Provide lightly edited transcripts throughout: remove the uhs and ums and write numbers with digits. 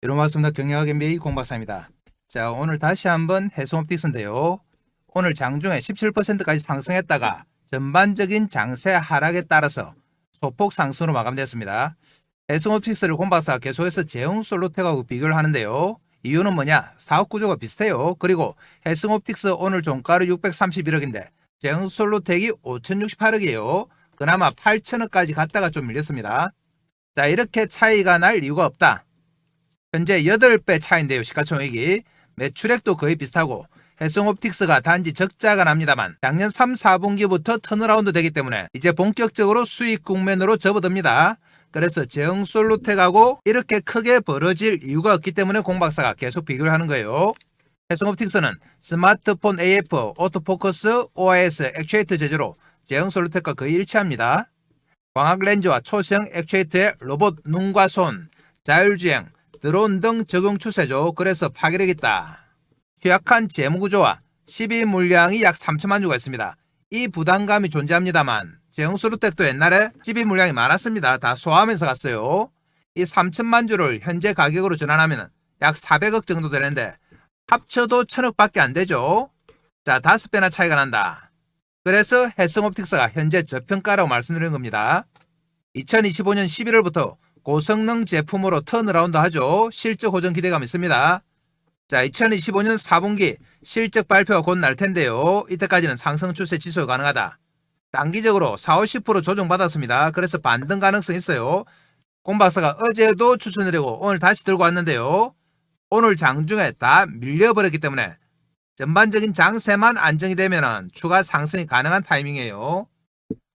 여러분 반갑습니다. 경영학 MBA 공박사입니다. 자, 오늘 다시 한번 해성옵틱스인데요. 오늘 장중에 17%까지 상승했다가 전반적인 장세 하락에 따라서 소폭 상승으로 마감됐습니다. 해성옵틱스를 공박사가 계속해서 제형솔루텍하고 비교를 하는데요. 이유는 뭐냐? 사업 구조가 비슷해요. 그리고 해성옵틱스 오늘 종가로 631억인데 제형솔루텍이 5068억이에요. 그나마 8천억까지 갔다가 좀 밀렸습니다. 자, 이렇게 차이가 날 이유가 없다. 현재 8배 차인데요. 시가총액이. 매출액도 거의 비슷하고 해성옵틱스가 단지 적자가 납니다만 작년 3, 4분기부터 턴어라운드 되기 때문에 이제 본격적으로 수익 국면으로 접어듭니다. 그래서 제형솔루텍하고 이렇게 크게 벌어질 이유가 없기 때문에 공박사가 계속 비교를 하는 거예요. 해성옵틱스는 스마트폰 AF, 오토포커스, OIS, 액추에이터 제조로 제형솔루텍과 거의 일치합니다. 광학렌즈와 초시형 액추에이터의 로봇 눈과 손, 자율주행, 드론 등 적용 추세죠. 그래서 파괴력 있다. 취약한 재무구조와 12 물량이 약 3천만 주가 있습니다. 이 부담감이 존재합니다만 제형솔루텍도 옛날에 12 물량이 많았습니다. 다 소화하면서 갔어요. 이 3천만 주를 현재 가격으로 전환하면 약 400억 정도 되는데 합쳐도 1000억밖에 안 되죠. 자, 5배나 차이가 난다. 그래서 해성옵틱스가 현재 저평가라고 말씀드리는 겁니다. 2025년 11월부터 고성능 제품으로 턴어라운드 하죠. 실적 호전 기대감 있습니다. 자, 2025년 4분기 실적 발표가 곧 날 텐데요. 이때까지는 상승 추세 지속 가능하다. 단기적으로 40~50% 조정받았습니다. 그래서 반등 가능성 있어요. 공박사가 어제도 추천드리고 오늘 다시 들고 왔는데요. 오늘 장중에 다 밀려버렸기 때문에 전반적인 장세만 안정이 되면 추가 상승이 가능한 타이밍이에요.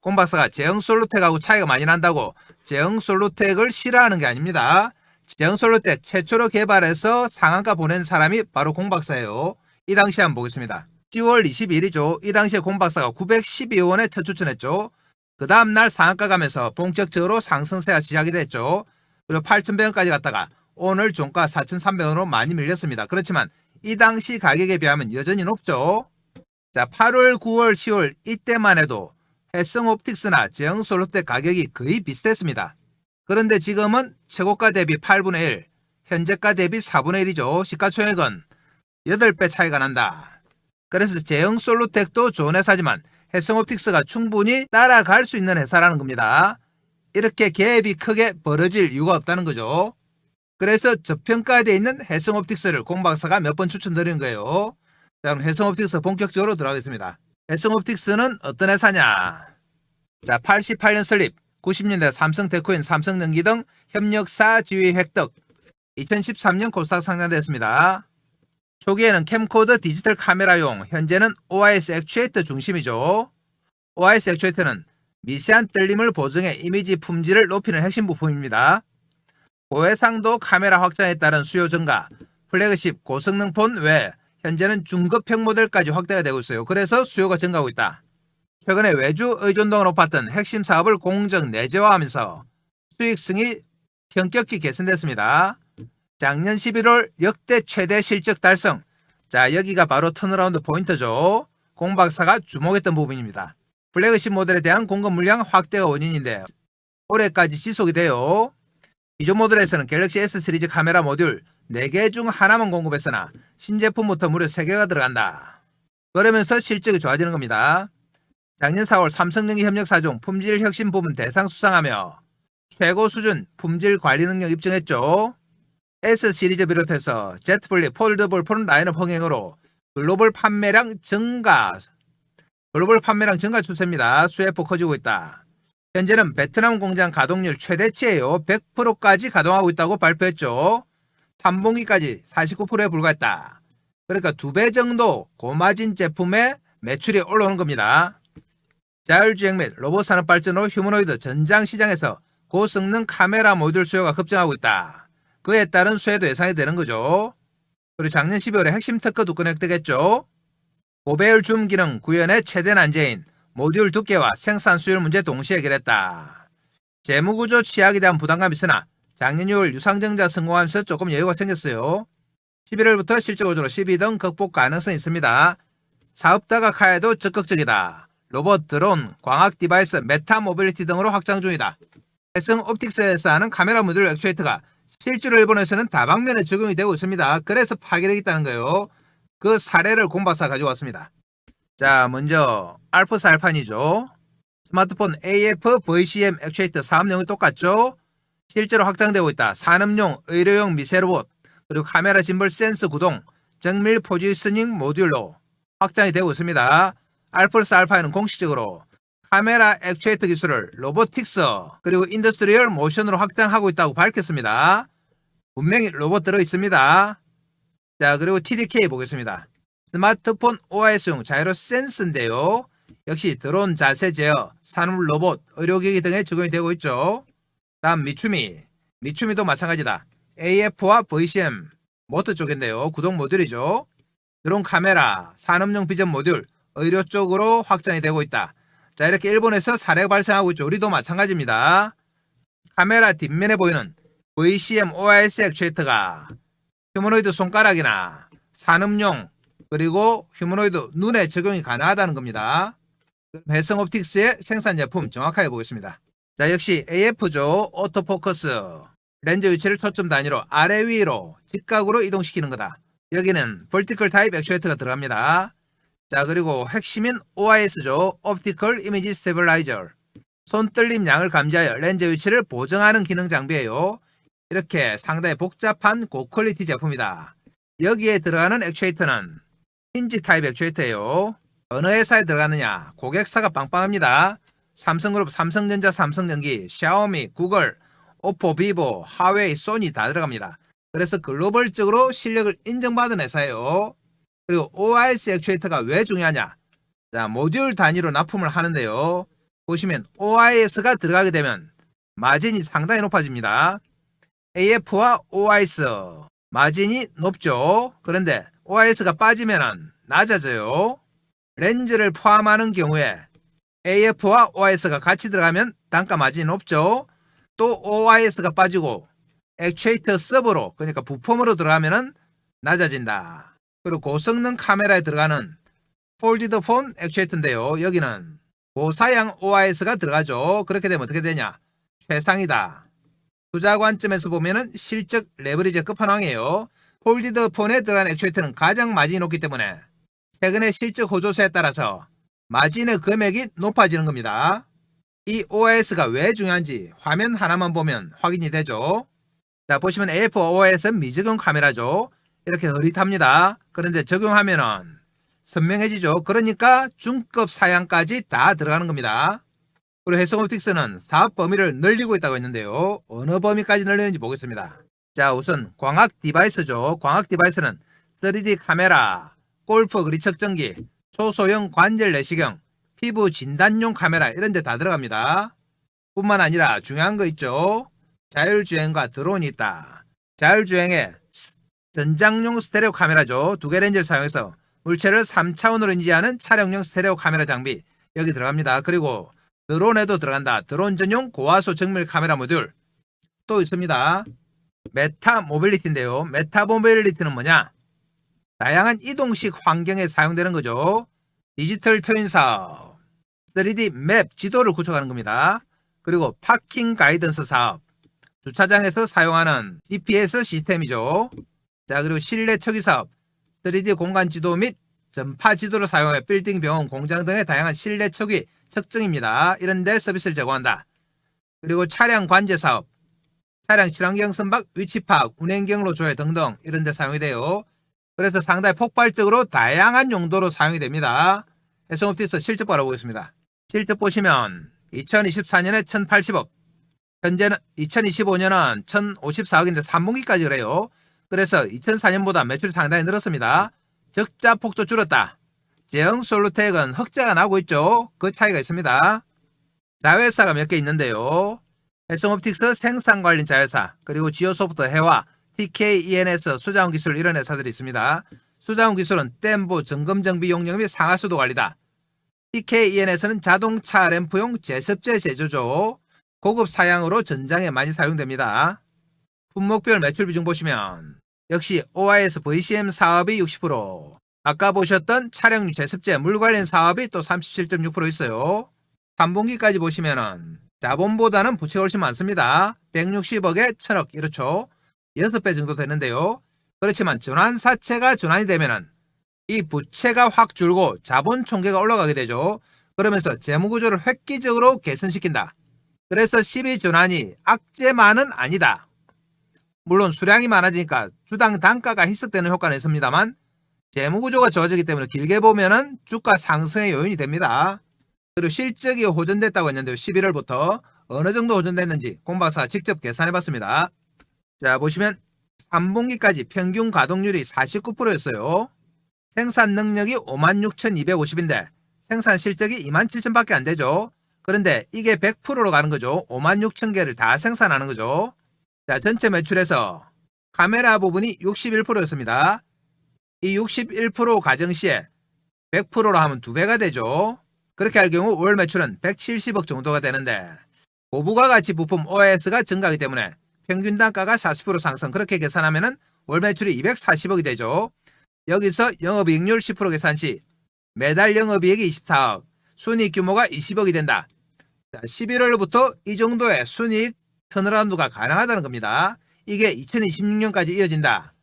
공박사가 제형솔루텍하고 차이가 많이 난다고 제형솔루텍을 싫어하는 게 아닙니다. 제형솔루텍 최초로 개발해서 상한가 보낸 사람이 바로 공박사예요. 이 당시에 한번 보겠습니다. 10월 22일이죠. 이 당시에 공박사가 912원에 첫 추천했죠. 그 다음날 상한가 가면서 본격적으로 상승세가 시작이 됐죠. 그리고 8,100원까지 갔다가 오늘 종가 4,300원으로 많이 밀렸습니다. 그렇지만 이 당시 가격에 비하면 여전히 높죠. 자, 8월, 9월, 10월 이때만 해도 해성옵틱스나 제형솔루텍 가격이 거의 비슷했습니다. 그런데 지금은 최고가 대비 8분의 1, 현재가 대비 4분의 1이죠. 시가총액은 8배 차이가 난다. 그래서 제형솔루텍도 좋은 회사지만 해성옵틱스가 충분히 따라갈 수 있는 회사라는 겁니다. 이렇게 갭이 크게 벌어질 이유가 없다는 거죠. 그래서 저평가되어 있는 해성옵틱스를 공박사가 몇 번 추천드리는 거예요. 자, 그럼 해성옵틱스 본격적으로 들어가겠습니다. 해성옵틱스는 어떤 회사냐? 자, 88년 설립, 90년대 삼성테크인, 삼성전기 등 협력사 지위 획득, 2013년 코스닥 상장됐습니다. 초기에는 캠코더 디지털 카메라용, 현재는 OIS 액추에이터 중심이죠. OIS 액추에이터는 미세한 떨림을 보정해 이미지 품질을 높이는 핵심 부품입니다. 고해상도 카메라 확장에 따른 수요 증가, 플래그십 고성능 폰 외 현재는 중급형 모델까지 확대가 되고 있어요. 그래서 수요가 증가하고 있다. 최근에 외주 의존도가 높았던 핵심 사업을 공정 내재화하면서 수익성이 현격히 개선됐습니다. 작년 11월 역대 최대 실적 달성. 자, 여기가 바로 턴어라운드 포인트죠. 공박사가 주목했던 부분입니다. 플래그십 모델에 대한 공급 물량 확대가 원인인데 올해까지 지속이 돼요. 기존 모델에서는 갤럭시 S 시리즈 카메라 모듈 4개 중 하나만 공급했으나 신제품부터 무려 3개가 들어간다. 그러면서 실적이 좋아지는 겁니다. 작년 4월 삼성전기 협력사 중 품질 혁신 부문 대상 수상하며 최고 수준 품질 관리 능력 입증했죠. S 시리즈 비롯해서 Z 플립, 폴더블 폰 라인업 흥행으로 글로벌 판매량 증가 추세입니다. 수혜폭 커지고 있다. 현재는 베트남 공장 가동률 최대치예요. 100%까지 가동하고 있다고 발표했죠. 3분기까지 49%에 불과했다. 그러니까 2배 정도 고마진 제품의 매출이 올라오는 겁니다. 자율주행 및 로봇 산업 발전으로 휴머노이드 전장 시장에서 고성능 카메라 모듈 수요가 급증하고 있다. 그에 따른 수혜도 예상이 되는 거죠. 그리고 작년 12월에 핵심 특허도 획득했죠. 고배율 줌 기능 구현의 최대 난제인 모듈 두께와 생산 수율 문제 동시에 해결했다. 재무구조 취약에 대한 부담감이 있으나 작년 6월 유상증자 성공하면서 조금 여유가 생겼어요. 11월부터 실적 호조로 12등 극복 가능성이 있습니다. 사업 다각화에도 적극적이다. 로봇, 드론, 광학 디바이스, 메타 모빌리티 등으로 확장 중이다. 해성옵틱스에서 하는 카메라 모듈 액추에이터가 실제로 일본에서는 다방면에 적용이 되고 있습니다. 그래서 파괴되겠다는 거예요. 그 사례를 공박사 가져왔습니다. 자, 먼저 알프스 알판이죠. 스마트폰 AF VCM 액추에이터 사업용이 똑같죠. 실제로 확장되고 있다. 산업용, 의료용 미세 로봇, 그리고 카메라 짐벌 센서 구동, 정밀 포지셔닝 모듈로 확장이 되고 있습니다. 알프스 알파는 공식적으로 카메라 액추에이터 기술을 로보틱스 그리고 인더스트리얼 모션으로 확장하고 있다고 밝혔습니다. 분명히 로봇 들어있습니다. 자, 그리고 TDK 보겠습니다. 스마트폰 OIS용 자이로 센스인데요. 역시 드론 자세 제어, 산업 로봇, 의료기기 등에 적용이 되고 있죠. 다음 미추미도 마찬가지다. AF와 VCM 모터 쪽인데요. 구동 모듈이죠. 드론 카메라, 산업용 비전 모듈, 의료 쪽으로 확장이 되고 있다. 자, 이렇게 일본에서 사례가 발생하고 있죠. 우리도 마찬가지입니다. 카메라 뒷면에 보이는 VCM OIS 액추에이터가 휴머노이드 손가락이나 산업용 그리고 휴머노이드 눈에 적용이 가능하다는 겁니다. 해성 옵틱스의 생산 제품 정확하게 보겠습니다. 자, 역시 AF죠. 오토포커스. 렌즈 위치를 초점 단위로 아래 위로 직각으로 이동시키는 거다. 여기는 벌티컬 타입 액추에이터가 들어갑니다. 자, 그리고 핵심인 OIS죠. 옵티컬 이미지 스테빌라이저. 손떨림 양을 감지하여 렌즈 위치를 보정하는 기능 장비예요. 이렇게 상당히 복잡한 고퀄리티 제품이다. 여기에 들어가는 액추에이터는 힌지 타입 액추에이터예요. 어느 회사에 들어가느냐? 고객사가 빵빵합니다. 삼성그룹, 삼성전자, 삼성전기, 샤오미, 구글, 오포, 비보, 하웨이, 소니 다 들어갑니다. 그래서 글로벌적으로 실력을 인정받은 회사예요. 그리고 OIS 액추에이터가 왜 중요하냐? 자, 모듈 단위로 납품을 하는데요. 보시면 OIS가 들어가게 되면 마진이 상당히 높아집니다. AF와 OIS 마진이 높죠. 그런데 OIS가 빠지면 낮아져요. 렌즈를 포함하는 경우에 AF와 OIS가 같이 들어가면 단가 마진이 높죠. 또 OIS가 빠지고 액추에이터 서버로, 그러니까 부품으로 들어가면 낮아진다. 그리고 고성능 카메라에 들어가는 폴디드 폰 액추에이터인데요. 여기는 고사양 OIS가 들어가죠. 그렇게 되면 어떻게 되냐? 최상이다. 투자 관점에서 보면은 실적 레버리지 끝판왕이에요. 폴디드 폰에 들어간 액추에이터는 가장 마진이 높기 때문에 최근의 실적 호조세에 따라서 마진의 금액이 높아지는 겁니다. 이 OIS가 왜 중요한지 화면 하나만 보면 확인이 되죠. 자, 보시면 AF OIS는 미적용 카메라죠. 이렇게 흐릿합니다. 그런데 적용하면은 선명해지죠. 그러니까 중급 사양까지 다 들어가는 겁니다. 그리고 해성옵틱스는 사업 범위를 늘리고 있다고 했는데요. 어느 범위까지 늘리는지 보겠습니다. 자, 우선 광학 디바이스죠. 광학 디바이스는 3D 카메라, 골프 거리 측정기, 초소형 관절 내시경, 피부 진단용 카메라 이런 데 다 들어갑니다. 뿐만 아니라 중요한 거 있죠. 자율주행과 드론이 있다. 자율주행에 전장용 스테레오 카메라죠. 2개 렌즈를 사용해서 물체를 3차원으로 인지하는 촬영용 스테레오 카메라 장비 여기 들어갑니다. 그리고 드론에도 들어간다. 드론 전용 고화소 정밀 카메라 모듈 또 있습니다. 메타 모빌리티인데요. 메타 모빌리티는 뭐냐? 다양한 이동식 환경에 사용되는 거죠. 디지털 트윈 사업, 3D 맵 지도를 구축하는 겁니다. 그리고 파킹 가이던스 사업, 주차장에서 사용하는 GPS 시스템이죠. 자, 그리고 실내 처기 사업, 3D 공간 지도 및 전파 지도를 사용해 빌딩, 병원, 공장 등의 다양한 실내 처기 측정입니다. 이런 데 서비스를 제공한다. 그리고 차량 관제 사업, 차량 친환경 선박 위치 파악, 운행 경로 조회 등등 이런 데 사용이 돼요. 그래서 상당히 폭발적으로 다양한 용도로 사용이 됩니다. 해성옵틱스 실적 바라보겠습니다. 실적 보시면 2024년에 1,080억, 현재는 2025년은 1,054억인데 3분기까지 그래요. 그래서 2004년보다 매출이 상당히 늘었습니다. 적자 폭도 줄었다. 제형 솔루텍은 흑자가 나고 있죠. 그 차이가 있습니다. 자회사가 몇 개 있는데요. 해성옵틱스 생산 관련 자회사, 그리고 지오소프트, 해와, TKENS 수자원 기술 이런 회사들이 있습니다. 수자원 기술은 댐보 점검 정비 용역 및 상하수도 관리다. TKENS는 자동차 램프용 제습제 제조죠. 고급 사양으로 전장에 많이 사용됩니다. 품목별 매출 비중 보시면 역시 OIS VCM 사업이 60%, 아까 보셨던 차량용 제습제 물 관련 사업이 또 37.6% 있어요. 3분기까지 보시면은 자본보다는 부채가 훨씬 많습니다. 160억에 1000억 이렇죠. 6배 정도 되는데요. 그렇지만 전환사채가 전환이 되면은 이 부채가 확 줄고 자본 총계가 올라가게 되죠. 그러면서 재무구조를 획기적으로 개선시킨다. 그래서 12전환이 악재만은 아니다. 물론 수량이 많아지니까 주당 단가가 희석되는 효과는 있습니다만 재무구조가 좋아지기 때문에 길게 보면은 주가 상승의 요인이 됩니다. 그리고 실적이 호전됐다고 했는데요. 11월부터 어느 정도 호전됐는지 공박사가 직접 계산해봤습니다. 자, 보시면 3분기까지 평균 가동률이 49%였어요. 생산 능력이 56,250인데 생산 실적이 27,000밖에 안 되죠. 그런데 이게 100%로 가는 거죠. 56,000개를 다 생산하는 거죠. 자, 전체 매출에서 카메라 부분이 61%였습니다. 이 61% 가정시에 100%로 하면 2배가 되죠. 그렇게 할 경우 월 매출은 170억 정도가 되는데 고부가가치 부품 OS가 증가하기 때문에 평균 단가가 40% 상승, 그렇게 계산하면 월 매출이 240억이 되죠. 여기서 영업이익률 10% 계산 시 매달 영업이익이 24억, 순이익 규모가 20억이 된다. 자, 11월부터 이 정도의 순이익 턴어라운드가 가능하다는 겁니다. 이게 2026년까지 이어진다.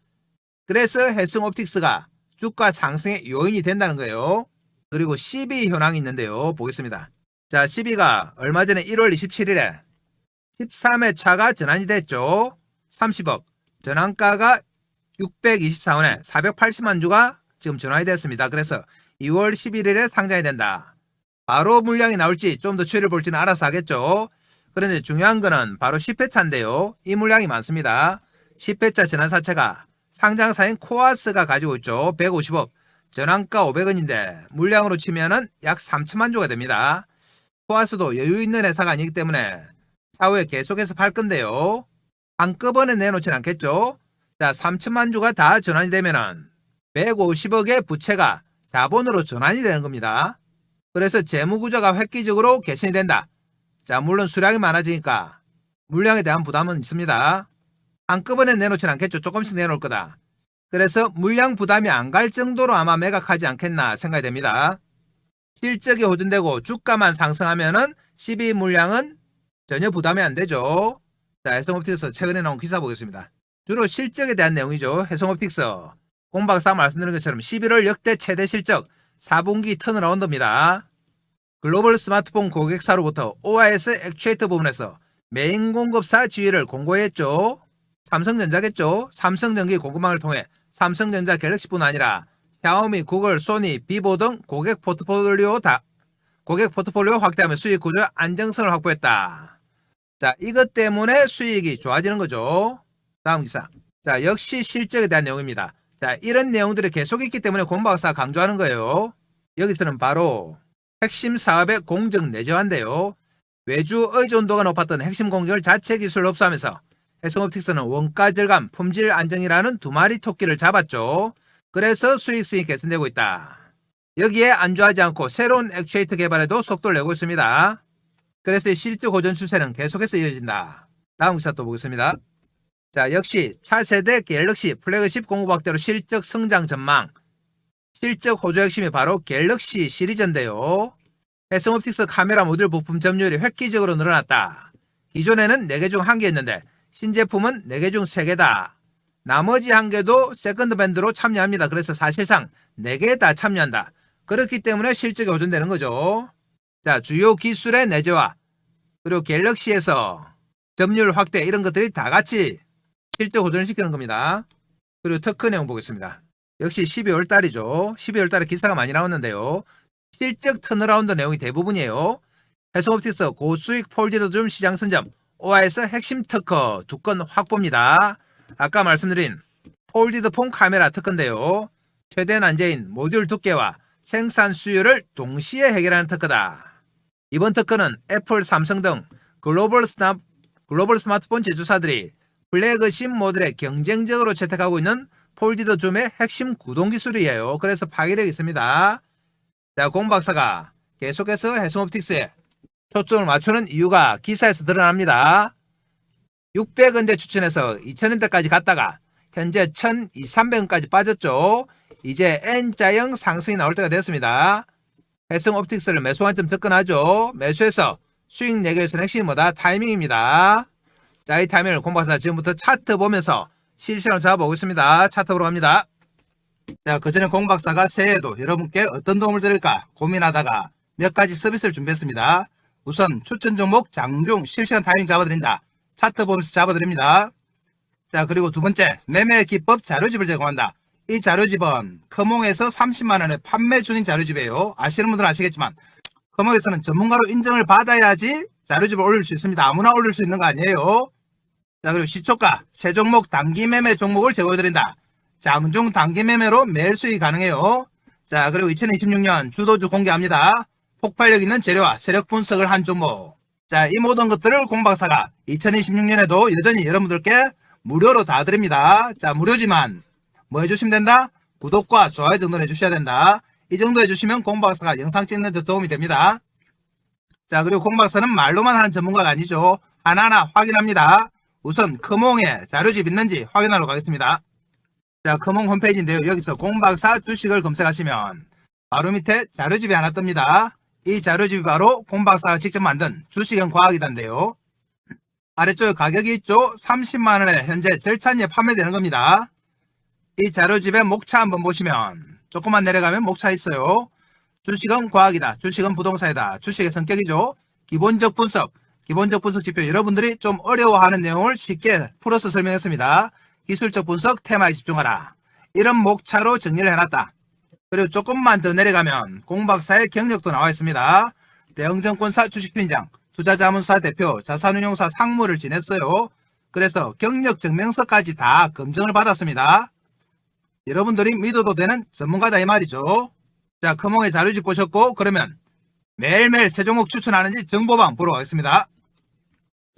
그래서 해성옵틱스가 주가 상승의 요인이 된다는 거예요. 그리고 12 현황이 있는데요. 보겠습니다. 자, 12가 얼마 전에 1월 27일에 13회 차가 전환이 됐죠. 30억. 전환가가 624원에 480만 주가 지금 전환이 됐습니다. 그래서 2월 11일에 상장이 된다. 바로 물량이 나올지 좀 더 추이를 볼지는 알아서 하겠죠. 그런데 중요한 거는 바로 10회차인데요. 이 물량이 많습니다. 10회차 전환사채가 상장사인 코아스가 가지고 있죠. 150억. 전환가 500원인데 물량으로 치면은 약 3천만 주가 됩니다. 코아스도 여유 있는 회사가 아니기 때문에 차후에 계속해서 팔 건데요. 한꺼번에 내놓진 않겠죠. 자, 3천만 주가 다 전환이 되면은 150억의 부채가 자본으로 전환이 되는 겁니다. 그래서 재무구조가 획기적으로 개선이 된다. 자, 물론 수량이 많아지니까 물량에 대한 부담은 있습니다. 한꺼번에 내놓진 않겠죠. 조금씩 내놓을 거다. 그래서 물량 부담이 안 갈 정도로 아마 매각하지 않겠나 생각이 됩니다. 실적이 호전되고 주가만 상승하면은 12 물량은 전혀 부담이 안 되죠. 자, 해성옵틱스 최근에 나온 기사 보겠습니다. 주로 실적에 대한 내용이죠. 해성옵틱스 공박사 말씀드린 것처럼 11월 역대 최대 실적 4분기 턴어라운드입니다. 글로벌 스마트폰 고객사로부터 OIS 액추에이터 부분에서 메인 공급사 지위를 공고했죠. 삼성전자겠죠. 삼성전기 공급망을 통해 삼성전자 갤럭시뿐 아니라 샤오미, 구글, 소니, 비보 등 고객 포트폴리오 확대하며 수익 구조 안정성을 확보했다. 자, 이것 때문에 수익이 좋아지는 거죠. 다음 기사. 자, 역시 실적에 대한 내용입니다. 자, 이런 내용들이 계속 있기 때문에 공박사가 강조하는 거예요. 여기서는 바로 핵심 사업의 공정 내재화인데요. 외주 의존도가 높았던 핵심 공정을 자체 기술로 흡수하면서 해성옵틱스는 원가 절감, 품질 안정이라는 두 마리 토끼를 잡았죠. 그래서 수익성이 개선되고 있다. 여기에 안주하지 않고 새로운 액추에이터 개발에도 속도를 내고 있습니다. 그래서 실적 호전 추세는 계속해서 이어진다. 다음 기사 또 보겠습니다. 자, 역시 차세대 갤럭시 플래그십 공급 확대로 실적 성장 전망. 실적 호조 핵심이 바로 갤럭시 시리즈인데요. 해성옵틱스 카메라 모듈 부품 점유율이 획기적으로 늘어났다. 기존에는 4개 중 1개였는데 신제품은 4개 중 3개다. 나머지 1개도 세컨드 밴드로 참여합니다. 그래서 사실상 4개 다 참여한다. 그렇기 때문에 실적이 호전되는 거죠. 자, 주요 기술의 내재화, 그리고 갤럭시에서 점유율 확대, 이런 것들이 다 같이 실적 호전을 시키는 겁니다. 그리고 특허 내용 보겠습니다. 역시 12월 달이죠. 12월 달에 기사가 많이 나왔는데요. 실적 턴어라운드 내용이 대부분이에요. 해성옵틱스 고수익 폴디드 줌 시장 선점, OIS 핵심 특허 2건 확보입니다. 아까 말씀드린 폴디드 폰 카메라 특허인데요. 최대 난제인 모듈 두께와 생산 수율을 동시에 해결하는 특허다. 이번 특허는 애플, 삼성 등 글로벌 스마트폰 제조사들이 플래그십 모델에 경쟁적으로 채택하고 있는 폴디드 줌의 핵심 구동 기술이에요. 그래서 파괴력이 있습니다. 자, 공박사가 계속해서 해성옵틱스에 초점을 맞추는 이유가 기사에서 드러납니다. 600원대 추천해서 2000원대까지 갔다가 현재 1200원까지 빠졌죠. 이제 N자형 상승이 나올 때가 됐습니다. 해성옵틱스를 매수 관점 접근하죠. 매수해서 수익 내기 위해서는 핵심이 뭐다? 타이밍입니다. 자, 이 타이밍을 공박사 지금부터 차트 보면서 실시간으로 잡아보겠습니다. 차트로 갑니다. 자, 그전에 공박사가 새해에도 여러분께 어떤 도움을 드릴까 고민하다가 몇 가지 서비스를 준비했습니다. 우선 추천 종목 장중 실시간 타이밍 잡아드린다. 차트 보면서 잡아드립니다. 자, 그리고 두 번째, 매매 기법 자료집을 제공한다. 이 자료집은 커몽에서 30만원에 판매 중인 자료집이에요. 아시는 분들은 아시겠지만 커몽에서는 전문가로 인정을 받아야지 자료집을 올릴 수 있습니다. 아무나 올릴 수 있는 거 아니에요. 자, 그리고 시초가 세 종목 단기 매매 종목을 제공해드린다. 장중 단기 매매로 매일 수익이 가능해요. 자, 그리고 2026년 주도주 공개합니다. 폭발력 있는 재료와 세력 분석을 한 종목. 자, 이 모든 것들을 공박사가 2026년에도 여전히 여러분들께 무료로 다 드립니다. 자, 무료지만 뭐 해주시면 된다? 구독과 좋아요 정도는 해주셔야 된다. 이 정도 해주시면 공박사가 영상 찍는 데 도움이 됩니다. 자, 그리고 공박사는 말로만 하는 전문가가 아니죠. 하나하나 확인합니다. 우선 커몽에 자료집 있는지 확인하러 가겠습니다. 자, 커몽 홈페이지인데요. 여기서 공박사 주식을 검색하시면 바로 밑에 자료집이 하나 뜹니다. 이 자료집이 바로 공박사가 직접 만든 주식형 과학이단데요. 아래쪽에 가격이 있죠. 30만원에 현재 절찬리에 판매되는 겁니다. 이 자료집의 목차 한번 보시면 조금만 내려가면 목차 있어요. 주식은 과학이다. 주식은 부동산이다. 주식의 성격이죠. 기본적 분석 지표, 여러분들이 좀 어려워하는 내용을 쉽게 풀어서 설명했습니다. 기술적 분석 테마에 집중하라. 이런 목차로 정리를 해놨다. 그리고 조금만 더 내려가면 공박사의 경력도 나와 있습니다. 대형증권사 주식팀장, 투자자문사 대표, 자산운용사 상무를 지냈어요. 그래서 경력 증명서까지 다 검증을 받았습니다. 여러분들이 믿어도 되는 전문가다 이 말이죠. 자, 커몽의 자료집 보셨고, 그러면 매일매일 새 종목 추천하는지 정보방 보러 가겠습니다.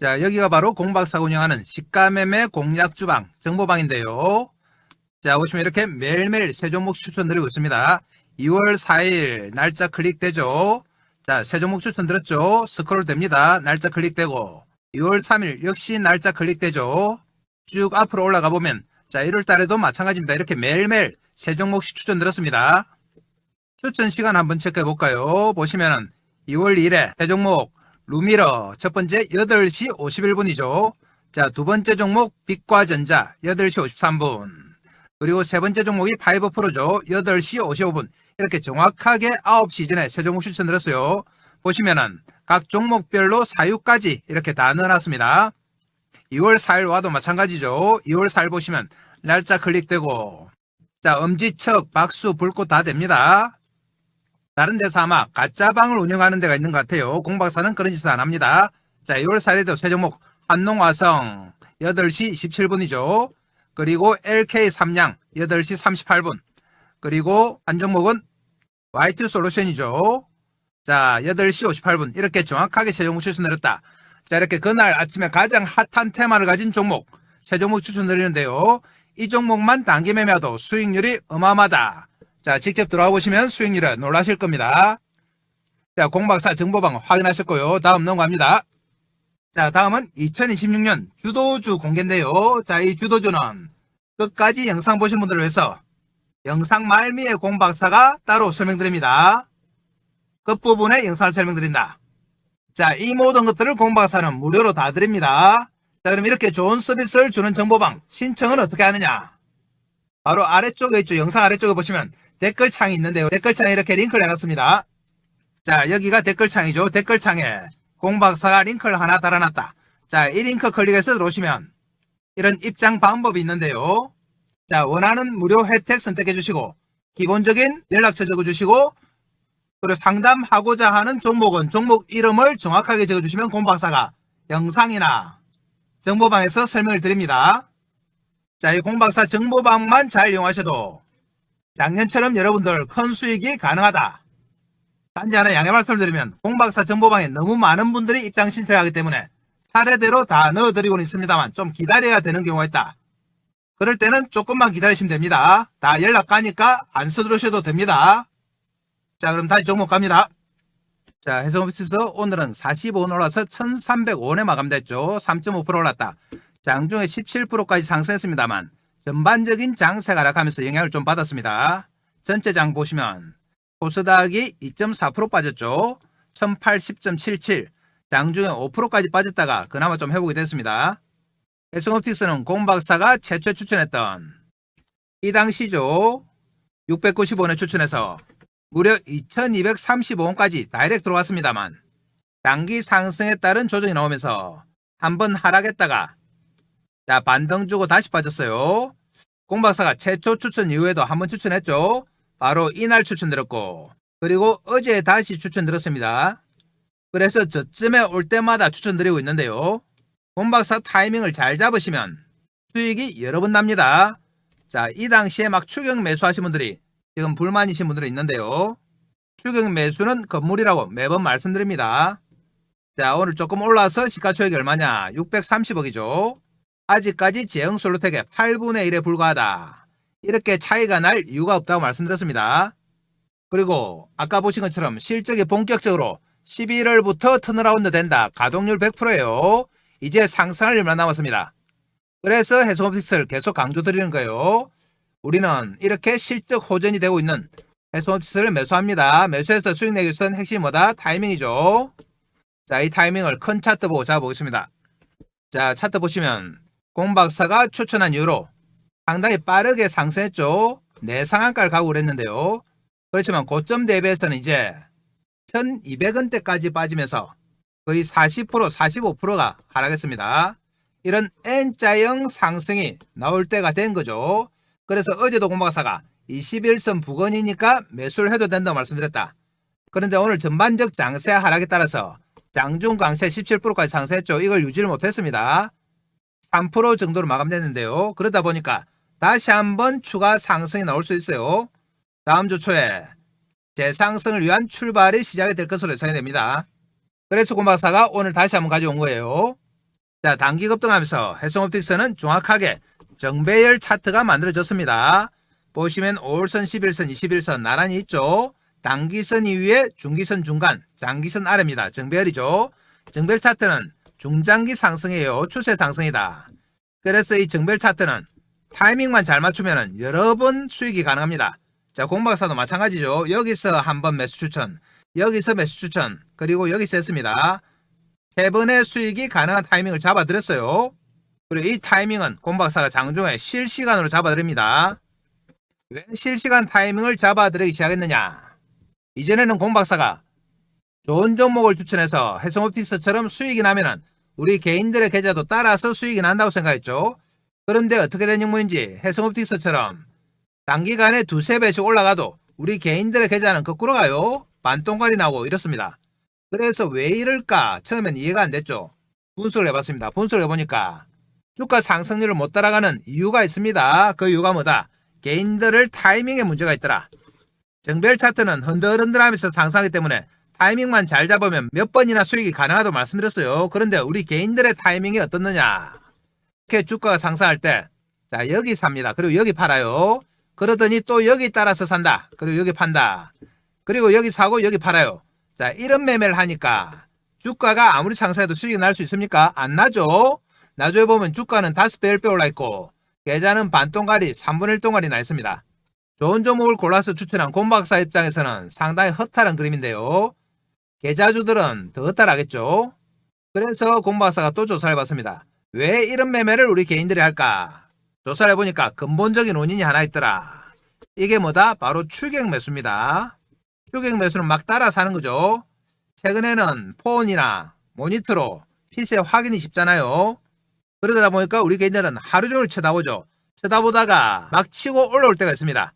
자, 여기가 바로 공박사가 운영하는 시가매매 공략주방 정보방인데요. 자, 보시면 이렇게 매일매일 새 종목 추천드리고 있습니다. 2월 4일 날짜 클릭되죠. 자, 새 종목 추천드렸죠. 스크롤 됩니다. 날짜 클릭되고 2월 3일 역시 날짜 클릭되죠. 쭉 앞으로 올라가 보면 자, 1월 달에도 마찬가지입니다. 이렇게 매일매일 새 종목씩 추천드렸습니다. 추천 시간 한번 체크해 볼까요? 보시면은 2월 2일에 새 종목 루미러 첫 번째 8시 51분이죠. 자, 두 번째 종목 빛과전자 8시 53분. 그리고 세 번째 종목이 파이버 프로죠. 8시 55분. 이렇게 정확하게 9시 전에 새 종목 추천드렸어요. 보시면은 각 종목별로 사유까지 이렇게 다 넣어놨습니다. 2월 4일 와도 마찬가지죠. 2월 4일 보시면 날짜 클릭되고 자, 엄지척, 박수, 불꽃 다 됩니다. 다른 데서 아마 가짜방을 운영하는 데가 있는 것 같아요. 공박사는 그런 짓을 안 합니다. 자, 2월 4일에도 새 종목 한농화성 8시 17분이죠. 그리고 LK 삼양 8시 38분. 그리고 한 종목은 화이트 솔루션이죠. 자, 8시 58분. 이렇게 정확하게 새 종목 추천드렸다. 자, 이렇게 그날 아침에 가장 핫한 테마를 가진 종목 새 종목 추천드리는데요. 이 종목만 단기 매매해도 수익률이 어마어마하다. 자, 직접 들어와 보시면 수익률에 놀라실 겁니다. 자, 공박사 정보방 확인하셨고요. 다음 넘어갑니다. 자, 다음은 2026년 주도주 공개인데요. 자, 이 주도주는 끝까지 영상 보신 분들을 위해서 영상 말미에 공박사가 따로 설명드립니다. 끝부분에 영상을 설명드린다. 자, 이 모든 것들을 공박사는 무료로 다 드립니다. 자, 그럼 이렇게 좋은 서비스를 주는 정보방 신청은 어떻게 하느냐? 바로 아래쪽에 있죠. 영상 아래쪽에 보시면 댓글창이 있는데요. 댓글창에 이렇게 링크를 해놨습니다. 자, 여기가 댓글창이죠. 댓글창에 공박사가 링크를 하나 달아놨다. 자, 이 링크 클릭해서 들어오시면 이런 입장 방법이 있는데요. 자, 원하는 무료 혜택 선택해 주시고 기본적인 연락처 적어주시고 그리고 상담하고자 하는 종목은 종목 이름을 정확하게 적어주시면 공박사가 영상이나 정보방에서 설명을 드립니다. 자, 이 공박사 정보방만 잘 이용하셔도 작년처럼 여러분들 큰 수익이 가능하다. 단지 하나 양해 말씀을 드리면 공박사 정보방에 너무 많은 분들이 입장 신청을 하기 때문에 차례대로 다 넣어드리고는 있습니다만 좀 기다려야 되는 경우가 있다. 그럴 때는 조금만 기다리시면 됩니다. 다 연락 가니까 안 서두르셔도 됩니다. 자, 그럼 다시 종목 갑니다. 자, 해성오피스 오늘은 45원 올라서 1305원에 마감됐죠. 3.5% 올랐다. 장중에 17%까지 상승했습니다만 전반적인 장세가 하락하면서 영향을 좀 받았습니다. 전체 장 보시면 코스닥이 2.4% 빠졌죠. 1080.77 장중에 5%까지 빠졌다가 그나마 좀 회복이 됐습니다. 해성옵틱스는 공박사가 최초에 추천했던 이 당시죠. 695원에 추천해서 무려 2235원까지 다이렉트 들어왔습니다만 단기 상승에 따른 조정이 나오면서 한번 하락했다가 반등 주고 다시 빠졌어요. 공박사가 최초 추천 이후에도 한번 추천했죠. 바로 이날 추천드렸고 그리고 어제 다시 추천드렸습니다. 그래서 저쯤에 올 때마다 추천드리고 있는데요. 공박사 타이밍을 잘 잡으시면 수익이 여러 번 납니다. 이 당시에 막 추격 매수하신 분들이 지금 불만이신 분들이 있는데요. 추격 매수는 건물이라고 매번 말씀드립니다. 오늘 조금 올라서 시가총액이 얼마냐? 630억이죠. 아직까지 제형솔루텍의 8분의 1에 불과하다. 이렇게 차이가 날 이유가 없다고 말씀드렸습니다. 그리고 아까 보신 것처럼 실적이 본격적으로 11월부터 턴어라운드 된다. 가동률 100%예요. 이제 상승할 일만 남았습니다. 그래서 해성옵틱스를 계속 강조드리는 거예요. 우리는 이렇게 실적 호전이 되고 있는 해성옵틱스를 매수합니다. 매수해서 수익 내기 위해서는 핵심이 뭐다? 타이밍이죠. 이 타이밍을 큰 차트 보고 잡아보겠습니다. 차트 보시면 공박사가 추천한 이후로 상당히 빠르게 상승했죠. 내상한가를 가고 그랬는데요. 그렇지만 고점 대비해서는 이제 1200원대까지 빠지면서 거의 40%, 45%가 하락했습니다. 이런 N자형 상승이 나올 때가 된 거죠. 그래서 어제도 공박사가 21선 부근이니까 매수를 해도 된다고 말씀드렸다. 그런데 오늘 전반적 장세 하락에 따라서 장중 강세 17%까지 상승했죠. 이걸 유지를 못했습니다. 3% 정도로 마감됐는데요. 그러다 보니까 다시 한번 추가 상승이 나올 수 있어요. 다음 주 초에 재상승을 위한 출발이 시작이 될 것으로 예상이 됩니다. 그래서 공박사가 오늘 다시 한번 가져온 거예요. 단기 급등하면서 해성옵틱스는 정확하게 정배열 차트가 만들어졌습니다. 보시면 5월선, 11선, 21선 나란히 있죠. 단기선 이후에 중기선 중간, 장기선 아래입니다. 정배열이죠. 정배열 차트는 중장기 상승이에요. 추세 상승이다. 그래서 이 정배열 차트는 타이밍만 잘 맞추면 여러 번 수익이 가능합니다. 공박사도 마찬가지죠. 여기서 한번 매수 추천, 여기서 매수 추천, 그리고 여기서 했습니다. 3번의 수익이 가능한 타이밍을 잡아드렸어요. 그리고 이 타이밍은 공박사가 장중에 실시간으로 잡아드립니다. 왜 실시간 타이밍을 잡아드리기 시작했느냐? 이전에는 공박사가 좋은 종목을 추천해서 해성옵틱스처럼 수익이 나면은 우리 개인들의 계좌도 따라서 수익이 난다고 생각했죠. 그런데 어떻게 된 영문인지 해성옵틱스처럼 단기간에 2~3배씩 올라가도 우리 개인들의 계좌는 거꾸로 가요. 반동갈이 나오고 이렇습니다. 그래서 왜 이럴까? 처음엔 이해가 안 됐죠. 분석을 해봤습니다. 분석을 해보니까 주가 상승률을 못 따라가는 이유가 있습니다. 그 이유가 뭐다? 개인들을 타이밍에 문제가 있더라. 정배열 차트는 흔들흔들하면서 상승하기 때문에 타이밍만 잘 잡으면 몇 번이나 수익이 가능하다고 말씀드렸어요. 그런데 우리 개인들의 타이밍이 어떻느냐? 이렇게 주가가 상승할 때 여기 삽니다. 그리고 여기 팔아요. 그러더니 또 여기 따라서 산다. 그리고 여기 판다. 그리고 여기 사고 여기 팔아요. 이런 매매를 하니까 주가가 아무리 상승해도 수익이 날 수 있습니까? 안 나죠. 나중에 보면 주가는 5배, 10배 올라있고 계좌는 반동갈이 3분의 1 동갈이 나 있습니다. 좋은 종목을 골라서 추천한 공박사 입장에서는 상당히 허탈한 그림인데요. 계좌주들은 더 허탈하겠죠. 그래서 공박사가 또 조사를 해봤습니다. 왜 이런 매매를 우리 개인들이 할까? 조사를 해보니까 근본적인 원인이 하나 있더라. 이게 뭐다? 바로 추격 매수입니다. 추격 매수는 막 따라 사는 거죠. 최근에는 폰이나 모니터로 시세 확인이 쉽잖아요. 그러다 보니까 우리 개인들은 하루 종일 쳐다보죠. 쳐다보다가 막 치고 올라올 때가 있습니다.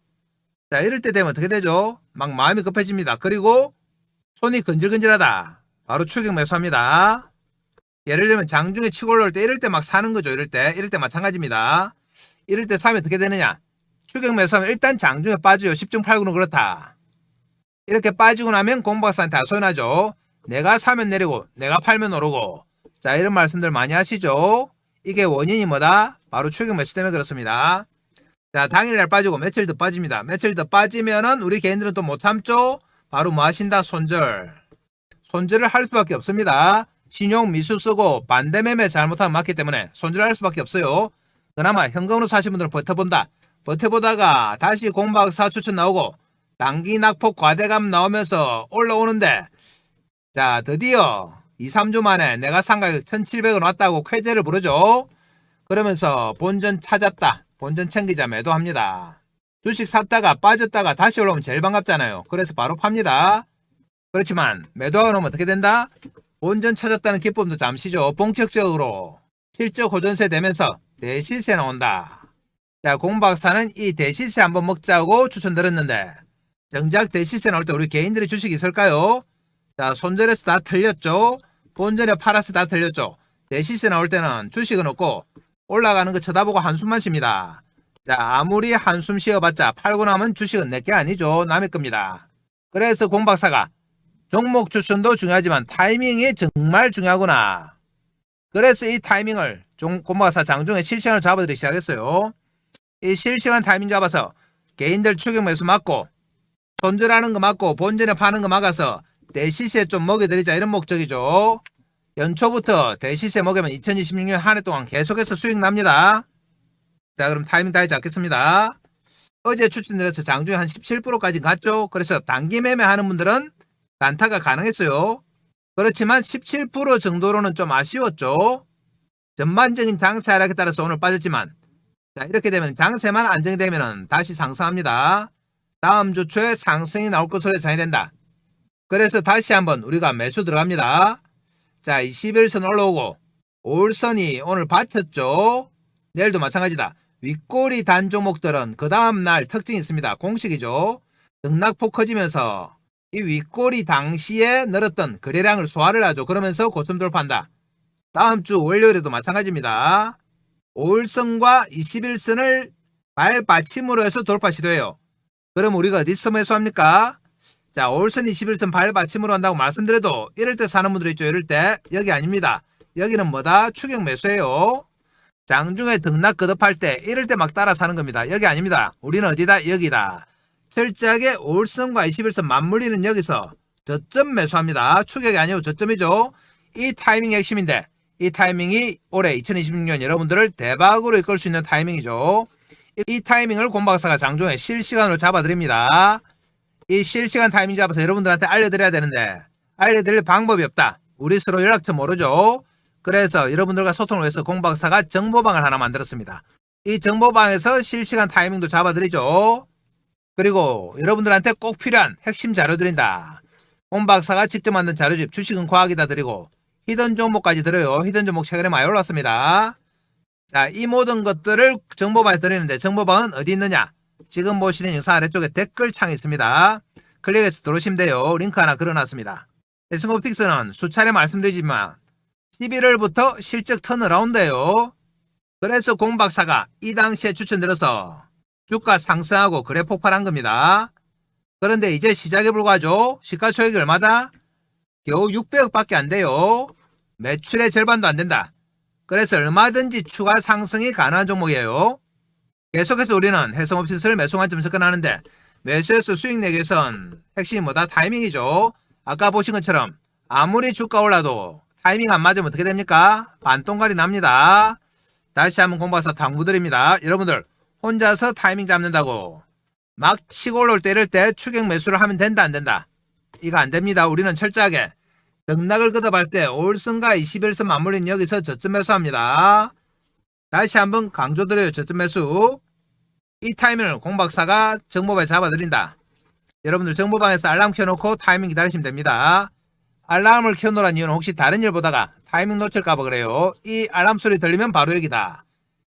이럴 때 되면 어떻게 되죠? 막 마음이 급해집니다. 그리고 손이 근질근질하다. 바로 추격 매수합니다. 예를 들면 장중에 치고 올라올 때 이럴 때 막 사는 거죠. 이럴 때 마찬가지입니다. 이럴 때 사면 어떻게 되느냐? 추격 매수하면 일단 장중에 빠져요. 10중 8구는 그렇다. 이렇게 빠지고 나면 공박사한테 하소연하죠. 내가 사면 내리고 내가 팔면 오르고. 이런 말씀들 많이 하시죠. 이게 원인이 뭐다? 바로 추격 매수 때문에 그렇습니다. 당일날 빠지고 며칠 더 빠집니다. 며칠 더 빠지면은 우리 개인들은 또 못 참죠. 바로 뭐 하신다? 손절. 손절을 할 수밖에 없습니다. 신용 미수 쓰고 반대 매매 잘못하면 맞기 때문에 손절할 수밖에 없어요. 그나마 현금으로 사신 분들은 버텨본다. 버텨보다가 다시 공박사 추천 나오고 단기 낙폭 과대감 나오면서 올라오는데 드디어 2~3주 만에 내가 산 가격 1,700원 왔다고 쾌재를 부르죠. 그러면서 본전 찾았다, 본전 챙기자 매도합니다. 주식 샀다가 빠졌다가 다시 올라오면 제일 반갑잖아요. 그래서 바로 팝니다. 그렇지만 매도하고 나면 어떻게 된다? 본전 찾았다는 기쁨도 잠시죠. 본격적으로 실적 호전세 되면서 대실세 나온다. 자, 공박사는 이 대실세 한번 먹자고 추천드렸는데 정작 대실세 나올 때 우리 개인들이 주식이 있을까요? 자, 손절해서 다 틀렸죠. 본전에 팔아서 다 틀렸죠. 대실세 나올 때는 주식은 없고 올라가는 거 쳐다보고 한숨만 쉽니다. 자, 아무리 한숨 쉬어봤자 팔고 나면 주식은 내게 아니죠. 남의 겁니다. 그래서 공박사가 종목 추천도 중요하지만 타이밍이 정말 중요하구나. 그래서 이 타이밍을 공박사 장중에 실시간으로 잡아드리기 시작했어요. 이 실시간 타이밍 잡아서 개인들 추격 매수 맞고 손절하는 거 맞고 본전에 파는 거 막아서 대시세 좀 먹여드리자 이런 목적이죠. 연초부터 대시세 먹으면 2026년 한 해 동안 계속해서 수익 납니다. 자, 그럼 타이밍 다시 잡겠습니다. 어제 추천드려서 장중에 한 17%까지 갔죠. 그래서 단기 매매하는 분들은 단타가 가능했어요. 그렇지만 17% 정도로는 좀 아쉬웠죠. 전반적인 장세 하락에 따라서 오늘 빠졌지만 자, 이렇게 되면 장세만 안정되면 다시 상승합니다. 다음 주 초에 상승이 나올 것으로 예상이 된다. 그래서 다시 한번 우리가 매수 들어갑니다. 자, 21선 올라오고 5일선이 오늘 받쳤죠. 내일도 마찬가지다. 윗꼬리 단 종목들은 그 다음날 특징이 있습니다. 공식이죠. 등락폭 커지면서 이 윗꼬리 당시에 늘었던 거래량을 소화를 하죠. 그러면서 고점 돌파한다. 다음 주 월요일에도 마찬가지입니다. 5일선과 21선을 발받침으로 해서 돌파 시도해요. 그럼 우리가 어디서 매수합니까? 자, 5일선 21선 발받침으로 한다고 말씀드려도 이럴 때 사는 분들 있죠. 이럴 때 여기 아닙니다. 여기는 뭐다? 추격 매수예요. 장중에 등락 거듭할 때 이럴 때 막 따라 사는 겁니다. 여기 아닙니다. 우리는 어디다? 여기다. 철저하게 5일선과 21선 맞물리는 여기서 저점 매수합니다. 추격이 아니고 저점이죠. 이 타이밍이 핵심인데 이 타이밍이 올해 2026년 여러분들을 대박으로 이끌 수 있는 타이밍이죠. 이 타이밍을 공박사가 장중에 실시간으로 잡아드립니다. 이 실시간 타이밍 잡아서 여러분들한테 알려드려야 되는데 알려드릴 방법이 없다. 우리 서로 연락처 모르죠. 그래서 여러분들과 소통을 위해서 공박사가 정보방을 하나 만들었습니다. 이 정보방에서 실시간 타이밍도 잡아드리죠. 그리고 여러분들한테 꼭 필요한 핵심 자료 드린다. 공박사가 직접 만든 자료집 주식은 과학이다 드리고 히든 종목까지 드려요. 히든 종목 최근에 많이 올랐습니다. 자, 이 모든 것들을 정보방에 드리는데 정보방은 어디 있느냐? 지금 보시는 영상 아래쪽에 댓글창이 있습니다. 클릭해서 들어오시면 돼요. 링크 하나 걸어놨습니다. 해성옵틱스는 수차례 말씀드리지만 11월부터 실적 턴어라운드예요. 그래서 공박사가 이 당시에 추천드려서 주가 상승하고 거래 폭발한 겁니다. 그런데 이제 시작에 불과하죠. 시가총액이 얼마다? 겨우 600억 밖에 안 돼요. 매출의 절반도 안 된다. 그래서 얼마든지 추가 상승이 가능한 종목이에요. 계속해서 우리는 해성옵틱스를 매수관점 접근하는데 매수해서 수익 내기 위해선 핵심이 뭐다? 타이밍이죠. 아까 보신 것처럼 아무리 주가 올라도 타이밍 안 맞으면 어떻게 됩니까? 반동갈이 납니다. 다시 한번 공박사 당부드립니다. 여러분들 혼자서 타이밍 잡는다고 막 치고 올라올 때 이럴 때 추격 매수를 하면 된다 안 된다? 이거 안 됩니다. 우리는 철저하게 등락을 거듭할 때 5일선과 21선 맞물린 여기서 저점 매수합니다. 다시 한번 강조드려요. 저점 매수. 이 타이밍을 공박사가 정보방에 잡아드린다. 여러분들 정보방에서 알람 켜놓고 타이밍 기다리시면 됩니다. 알람을 켜놓으란 이유는 혹시 다른 일 보다가 타이밍 놓칠까봐 그래요. 이 알람 소리 들리면 바로 여기다.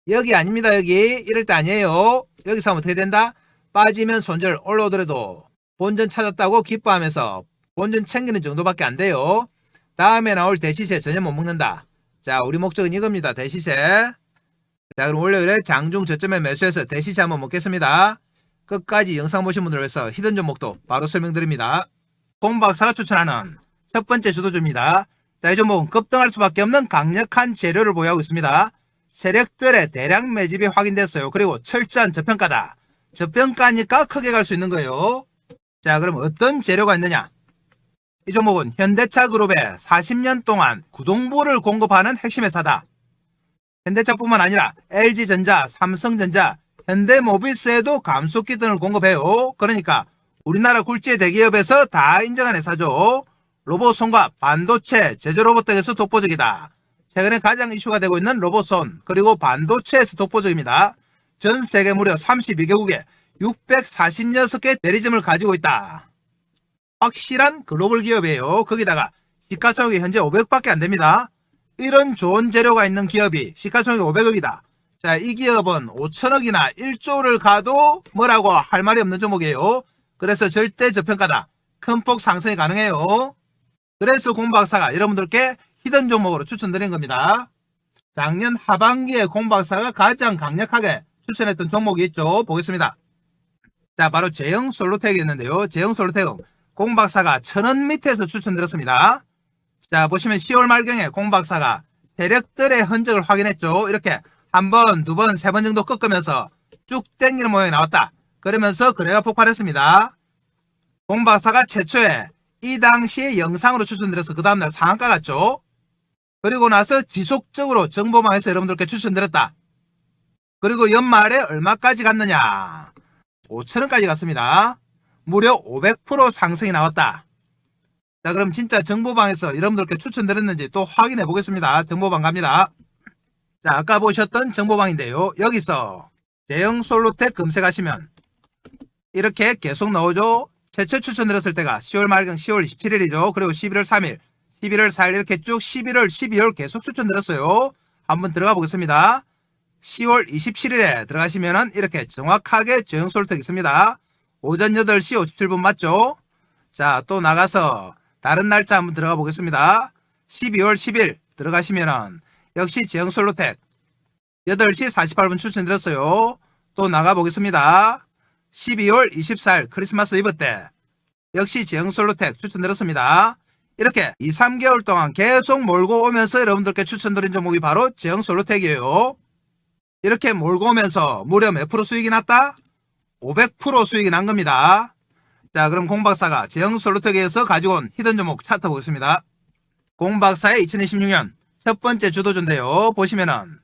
여기 아닙니다. 여기 이럴 때 아니에요. 여기서 하면 어떻게 된다? 빠지면 손절 올라오더라도 본전 찾았다고 기뻐하면서 본전 챙기는 정도밖에 안 돼요. 다음에 나올 대시세 전혀 못 먹는다. 자, 우리 목적은 이겁니다. 대시세. 자, 그럼 월요일에 장중 저점에 매수해서 대시세 한번 먹겠습니다. 끝까지 영상 보신 분들을 위해서 히든 종목도 바로 설명드립니다. 공박사가 추천하는 첫 번째 주도주입니다. 자, 이 종목은 급등할 수밖에 없는 강력한 재료를 보유하고 있습니다. 세력들의 대량 매집이 확인됐어요. 그리고 철저한 저평가다. 저평가니까 크게 갈 수 있는 거예요. 자, 그럼 어떤 재료가 있느냐? 이 종목은 현대차 그룹에 40년 동안 구동부를 공급하는 핵심 회사다. 현대차뿐만 아니라 LG전자, 삼성전자, 현대모비스에도 감속기 등을 공급해요. 그러니까 우리나라 굴지의 대기업에서 다 인정한 회사죠. 로봇 손과 반도체, 제조 로봇 등에서 독보적이다. 최근에 가장 이슈가 되고 있는 로봇손 그리고 반도체에서 독보적입니다. 전 세계 무려 32개국에 646개 대리점을 가지고 있다. 확실한 글로벌 기업이에요. 거기다가 시가총액이 현재 500밖에 안 됩니다. 이런 좋은 재료가 있는 기업이 시가총액이 500억이다. 자, 이 기업은 5천억이나 1조를 가도 뭐라고 할 말이 없는 종목이에요. 그래서 절대 저평가다. 큰 폭 상승이 가능해요. 그래서 공박사가 여러분들께 히든 종목으로 추천드린 겁니다. 작년 하반기에 공박사가 가장 강력하게 추천했던 종목이 있죠. 보겠습니다. 자, 바로 제형 솔루텍이었는데요. 제형 솔루텍은 공박사가 1000원 밑에서 추천드렸습니다. 자, 보시면 10월 말경에 공박사가 세력들의 흔적을 확인했죠. 이렇게 한 번, 두 번, 세 번 정도 꺾으면서 쭉 땡기는 모양이 나왔다. 그러면서 거래가 폭발했습니다. 공박사가 최초에 이 당시에 영상으로 추천드려서 그 다음날 상한가 갔죠. 그리고 나서 지속적으로 정보망에서 여러분들께 추천드렸다. 그리고 연말에 얼마까지 갔느냐? 5천원까지 갔습니다. 무려 500% 상승이 나왔다. 자, 그럼 진짜 정보방에서 여러분들께 추천드렸는지 또 확인해 보겠습니다. 정보방 갑니다. 자, 아까 보셨던 정보방인데요. 여기서 제형 솔루텍 검색하시면 이렇게 계속 나오죠. 최초 추천드렸을 때가 10월 말경 10월 27일이죠. 그리고 11월 3일, 11월 4일 이렇게 쭉 11월, 12월 계속 추천드렸어요. 한번 들어가 보겠습니다. 10월 27일에 들어가시면은 이렇게 정확하게 제형 솔루텍 있습니다. 오전 8시 57분 맞죠? 자, 또 나가서 다른 날짜 한번 들어가 보겠습니다. 12월 10일 들어가시면은 역시 제형 솔루텍 8시 48분 추천드렸어요. 또 나가 보겠습니다. 12월 24일 크리스마스 이브 때 역시 제형 솔루텍 추천드렸습니다. 이렇게 2, 3개월 동안 계속 몰고 오면서 여러분들께 추천드린 종목이 바로 제형 솔루텍이에요. 이렇게 몰고 오면서 무려 몇 프로 수익이 났다? 500% 수익이 난 겁니다. 자, 그럼 공박사가 제형 솔루텍에서 가지고 온 히든 종목 차트 보겠습니다. 공박사의 2026년 첫 번째 주도주인데요. 보시면은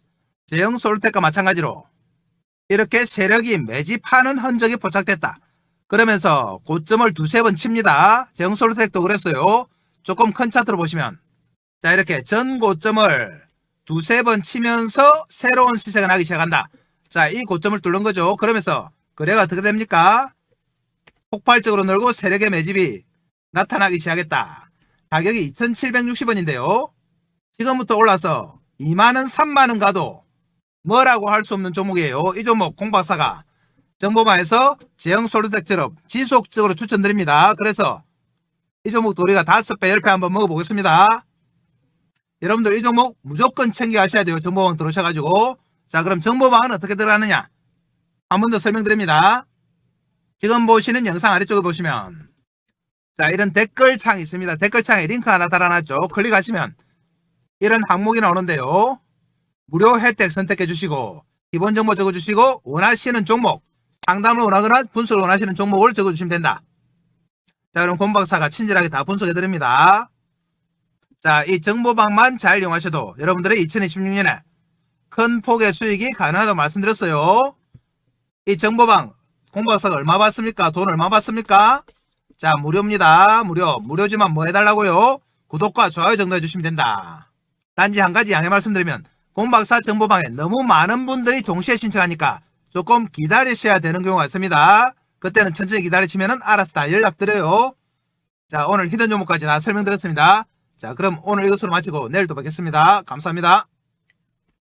제형 솔루텍과 마찬가지로 이렇게 세력이 매집하는 흔적이 포착됐다. 그러면서 고점을 두세 번 칩니다. 제형 솔루텍도 그랬어요. 조금 큰 차트로 보시면 자, 이렇게 전 고점을 두세 번 치면서 새로운 시세가 나기 시작한다. 자, 이 고점을 뚫는 거죠. 그러면서 거래가 어떻게 됩니까? 폭발적으로 늘고 세력의 매집이 나타나기 시작했다. 가격이 2760원인데요. 지금부터 올라서 2만원, 3만원 가도 뭐라고 할 수 없는 종목이에요. 이 종목 공박사가 정보방에서 제형 솔루텍처럼 지속적으로 추천드립니다. 그래서 이 종목도 우리가 5배, 10배 한번 먹어보겠습니다. 여러분들 이 종목 무조건 챙겨가셔야 돼요. 정보방 들어오셔가지고. 자, 그럼 정보방은 어떻게 들어가느냐? 한 번 더 설명드립니다. 지금 보시는 영상 아래쪽에 보시면 자, 이런 댓글창이 있습니다. 댓글창에 링크 하나 달아놨죠. 클릭하시면 이런 항목이 나오는데요. 무료 혜택 선택해 주시고 기본 정보 적어주시고 원하시는 종목, 상담을 원하거나 분석을 원하시는 종목을 적어주시면 된다. 자, 그럼 공박사가 친절하게 다 분석해 드립니다. 자, 이 정보방만 잘 이용하셔도 여러분들의 2026년에 큰 폭의 수익이 가능하다고 말씀드렸어요. 이 정보방 공박사가 얼마 받습니까? 돈 얼마 받습니까? 자, 무료입니다. 무료지만 뭐 해달라고요? 구독과 좋아요 정도 해주시면 된다. 단지 한 가지 양해 말씀드리면 공박사 정보방에 너무 많은 분들이 동시에 신청하니까 조금 기다리셔야 되는 경우가 있습니다. 그때는 천천히 기다리시면 알아서 다 연락드려요. 자, 오늘 히든 종목까지 다 설명드렸습니다. 자, 그럼 오늘 이것으로 마치고 내일 또 뵙겠습니다. 감사합니다.